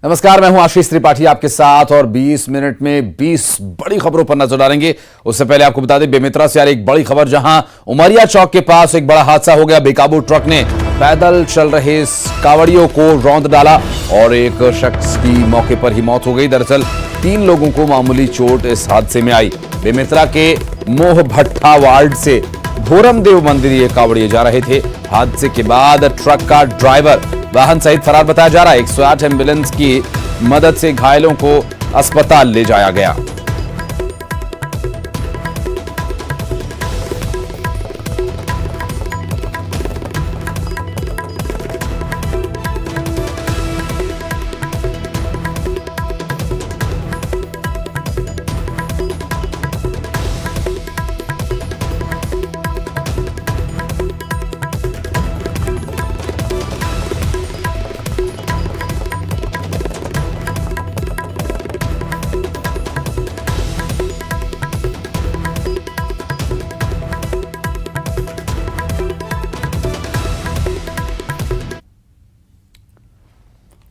नमस्कार, मैं हूं आशीष त्रिपाठी आपके साथ और 20 मिनट में 20 बड़ी खबरों पर नजर डालेंगे। उससे पहले आपको बता दें, बेमेतरा से आ रही एक बड़ी खबर, जहां उमरिया चौक के पास एक बड़ा हादसा हो गया। बेकाबू ट्रक ने पैदल चल रहे कांवड़ियों को रौंद डाला और एक शख्स की मौके पर ही मौत हो गई। दरअसल 3 लोगों को मामूली चोट इस हादसे में आई। बेमेतरा के मोह भट्टा वार्ड से भोरमदेव मंदिर ये कांवड़िए जा रहे थे। हादसे के बाद ट्रक का ड्राइवर वाहन सहित फरार बताया जा रहा है। 108 एम्बुलेंस की मदद से घायलों को अस्पताल ले जाया गया।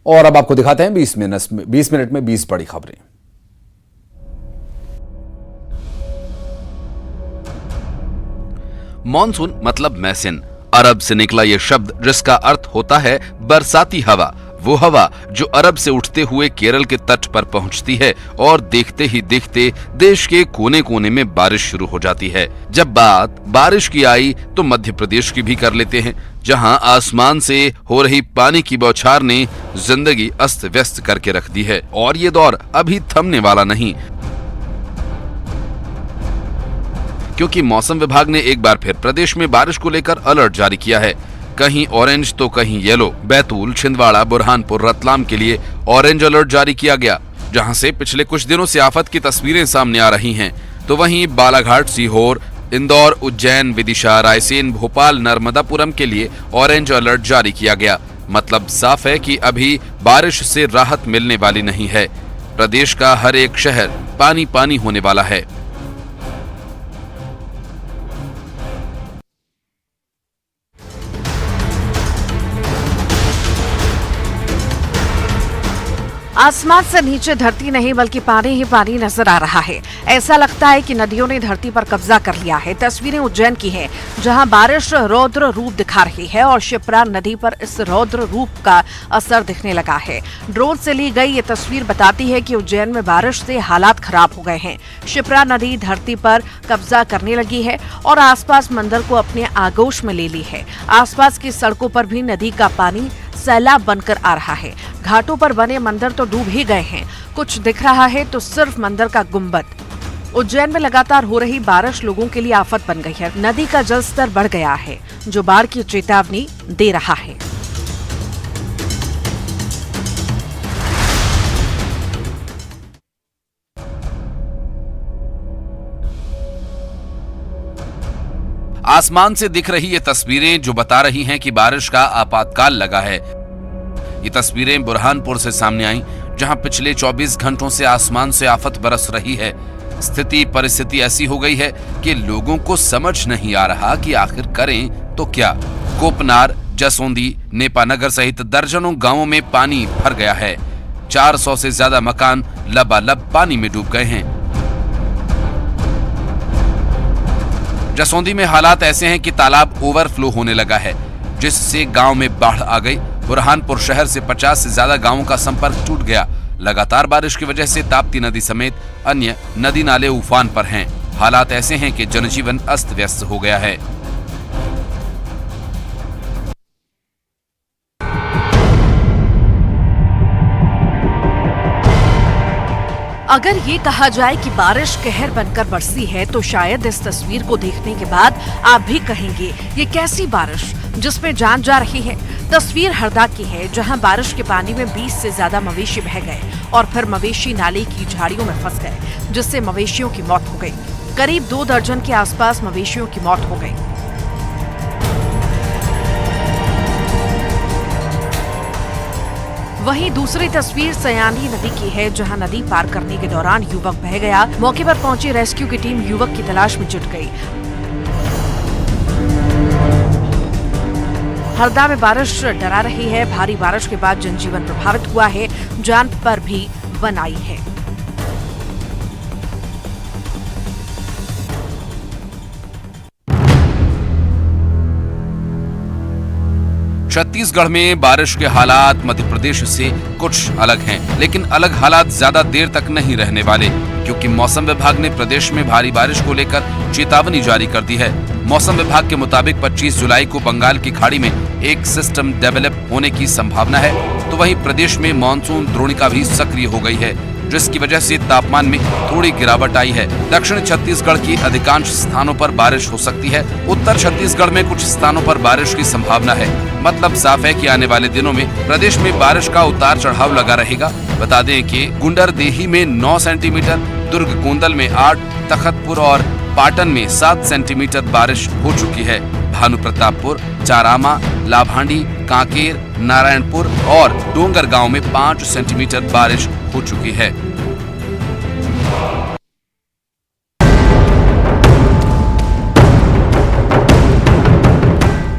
और अब आपको दिखाते हैं 20 मिनट में 20 बड़ी खबरें। मॉनसून मतलब मैसिन, अरब से निकला यह शब्द जिसका अर्थ होता है बरसाती हवा। वो हवा जो अरब से उठते हुए केरल के तट पर पहुंचती है और देखते ही देखते देश के कोने कोने में बारिश शुरू हो जाती है। जब बात बारिश की आई तो मध्य प्रदेश की भी कर लेते हैं, जहां आसमान से हो रही पानी की बौछार ने जिंदगी अस्त व्यस्त करके रख दी है। और ये दौर अभी थमने वाला नहीं, क्योंकि मौसम विभाग ने एक बार फिर प्रदेश में बारिश को लेकर अलर्ट जारी किया है। कहीं ऑरेंज तो कहीं येलो। बैतूल, छिंदवाड़ा, बुरहानपुर, रतलाम के लिए ऑरेंज अलर्ट जारी किया गया, जहां से पिछले कुछ दिनों से आफत की तस्वीरें सामने आ रही हैं। तो वहीं बालाघाट, सीहोर, इंदौर, उज्जैन, विदिशा, रायसेन, भोपाल, नर्मदापुरम के लिए ऑरेंज अलर्ट जारी किया गया। मतलब साफ है कि अभी बारिश से राहत मिलने वाली नहीं है। प्रदेश का हर एक शहर पानी पानी होने वाला है। आसमान से नीचे धरती नहीं बल्कि पानी ही पानी नजर आ रहा है। ऐसा लगता है कि नदियों ने धरती पर कब्जा कर लिया है। तस्वीरें उज्जैन की हैं, जहां बारिश रौद्र रूप दिखा रही है और शिप्रा नदी पर इस रौद्र रूप का असर दिखने लगा है। ड्रोन से ली गई ये तस्वीर बताती है कि उज्जैन में बारिश से हालात खराब हो गए हैं। शिप्रा नदी धरती पर कब्जा करने लगी है और आसपास मंदिर को अपने आगोश में ले ली है। आसपास की सड़कों पर भी नदी का पानी सैलाब बनकर आ रहा है। घाटों पर बने मंदिर तो डूब ही गए हैं। कुछ दिख रहा है तो सिर्फ मंदिर का गुंबद। उज्जैन में लगातार हो रही बारिश लोगों के लिए आफत बन गई है। नदी का जलस्तर बढ़ गया है, जो बाढ़ की चेतावनी दे रहा है। आसमान से दिख रही ये तस्वीरें जो बता रही हैं कि बारिश का आपातकाल लगा है। ये तस्वीरें बुरहानपुर से सामने आई, जहां पिछले 24 घंटों से आसमान से आफत बरस रही है। स्थिति परिस्थिति ऐसी हो गई है कि लोगों को समझ नहीं आ रहा कि आखिर करें तो क्या। कोपनार, जसोंदी, नेपानगर सहित दर्जनों गांवों में पानी भर गया है। 400 से ज्यादा मकान लबालब पानी में डूब गए हैं। जसोंदी में हालात ऐसे हैं कि तालाब ओवरफ्लो होने लगा है, जिससे गांव में बाढ़ आ गई। बुरहानपुर शहर से 50 से ज्यादा गांवों का संपर्क टूट गया। लगातार बारिश की वजह से ताप्ती नदी समेत अन्य नदी नाले उफान पर हैं। हालात ऐसे हैं कि जनजीवन अस्त व्यस्त हो गया है। अगर ये कहा जाए कि बारिश कहर बनकर बरसी है, तो शायद इस तस्वीर को देखने के बाद आप भी कहेंगे, ये कैसी बारिश जिसमें जान जा रही है। तस्वीर हरदा की है, जहां बारिश के पानी में 20 से ज्यादा मवेशी बह गए और फिर मवेशी नाले की झाड़ियों में फंस गए, जिससे मवेशियों की मौत हो गई। करीब 2 दर्जन के आसपास मवेशियों की मौत हो गई। वहीं दूसरी तस्वीर सयानी नदी की है, जहां नदी पार करने के दौरान युवक बह गया। मौके पर पहुंची रेस्क्यू की टीम युवक की तलाश में जुट गई। हरदा में बारिश डरा रही है। भारी बारिश के बाद जनजीवन प्रभावित हुआ है, जान पर भी बन आई है। छत्तीसगढ़ में बारिश के हालात मध्य प्रदेश से कुछ अलग हैं, लेकिन अलग हालात ज्यादा देर तक नहीं रहने वाले, क्योंकि मौसम विभाग ने प्रदेश में भारी बारिश को लेकर चेतावनी जारी कर दी है। मौसम विभाग के मुताबिक 25 जुलाई को बंगाल की खाड़ी में एक सिस्टम डेवलप होने की संभावना है, तो वहीं प्रदेश में मानसून द्रोणिका भी सक्रिय हो गई है, जिसकी वजह से तापमान में थोड़ी गिरावट आई है। दक्षिण छत्तीसगढ़ की अधिकांश स्थानों पर बारिश हो सकती है। उत्तर छत्तीसगढ़ में कुछ स्थानों पर बारिश की संभावना है। मतलब साफ है कि आने वाले दिनों में प्रदेश में बारिश का उतार चढ़ाव लगा रहेगा। बता दें कि गुंडरदेही में 9 सेंटीमीटर, दुर्ग कोंदल में 8, तखतपुर और पाटन में 7 सेंटीमीटर बारिश हो चुकी है। भानुप्रतापपुर, चारामा, लाभांडी, कांकेर, नारायणपुर और डोंगरगांव में 5 सेंटीमीटर बारिश हो चुकी है।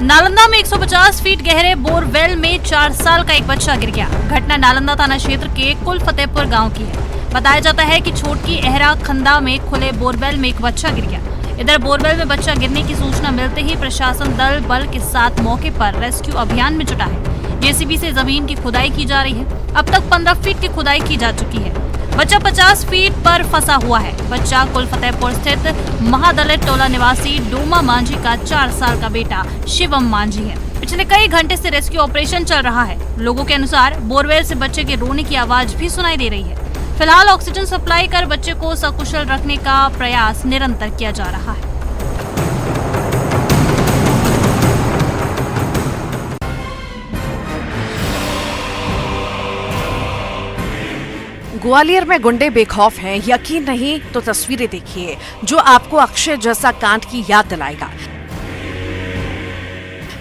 नालंदा में 150 फीट गहरे बोरवेल में 4 साल का एक बच्चा गिर गया। घटना नालंदा थाना क्षेत्र के कुल फतेहपुर गांव की है। बताया जाता है कि छोटकी एहरा खंदा में खुले बोरवेल में एक बच्चा गिर गया। इधर बोरवेल में बच्चा गिरने की सूचना मिलते ही प्रशासन दल बल के साथ मौके पर रेस्क्यू अभियान में जुटा है। जेसीबी से जमीन की खुदाई की जा रही है। अब तक 15 फीट की खुदाई की जा चुकी है। बच्चा 50 फीट पर फंसा हुआ है। बच्चा कुल फतेहपुर स्थित महादलित टोला निवासी डोमा मांझी का 4 साल का बेटा शिवम मांझी है। पिछले कई घंटे से रेस्क्यू ऑपरेशन चल रहा है। लोगों के अनुसार बोरवेल से बच्चे के रोने की आवाज भी सुनाई दे रही है। फिलहाल ऑक्सीजन सप्लाई कर बच्चे को सकुशल रखने का प्रयास निरंतर किया जा रहा है। ग्वालियर में गुंडे बेखौफ हैं। यकीन नहीं तो तस्वीरें देखिए जो आपको अक्षय जैसा कांड की याद दिलाएगा।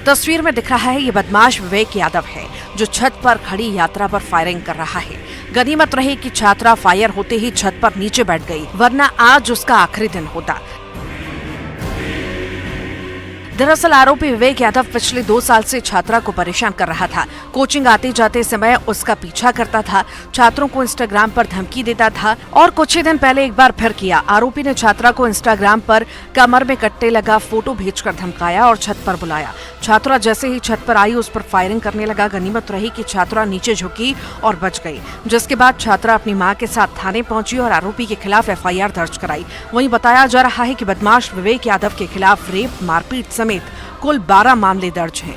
तस्वीर में दिख रहा है ये बदमाश विवेक यादव है, जो छत पर खड़ी यात्रा पर फायरिंग कर रहा है। गनीमत रही कि छात्रा फायर होते ही छत पर नीचे बैठ गई, वरना आज उसका आखिरी दिन होता। दरअसल आरोपी विवेक यादव पिछले 2 साल से छात्रा को परेशान कर रहा था। कोचिंग आते जाते समय उसका पीछा करता था, छात्रों को इंस्टाग्राम पर धमकी देता था और कुछ ही दिन पहले एक बार फिर किया। आरोपी ने छात्रा को इंस्टाग्राम पर कमर में कट्टे लगा फोटो भेजकर धमकाया और छत पर बुलाया। छात्रा जैसे ही छत पर आई उस पर फायरिंग करने लगा। गनीमत रही कि छात्रा नीचे झुकी और बच गई, जिसके बाद छात्रा अपनी मां के साथ थाने पहुंची और आरोपी के खिलाफ FIR दर्ज कराई। वहीं बताया जा रहा है कि बदमाश विवेक यादव के खिलाफ रेप, मारपीट समेत कुल 12 मामले दर्ज हैं।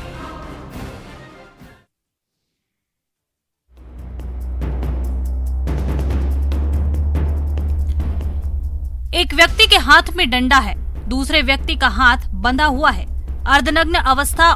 एक व्यक्ति के हाथ में डंडा है, दूसरे व्यक्ति का हाथ बंधा हुआ है। अर्धनग्न अवस्था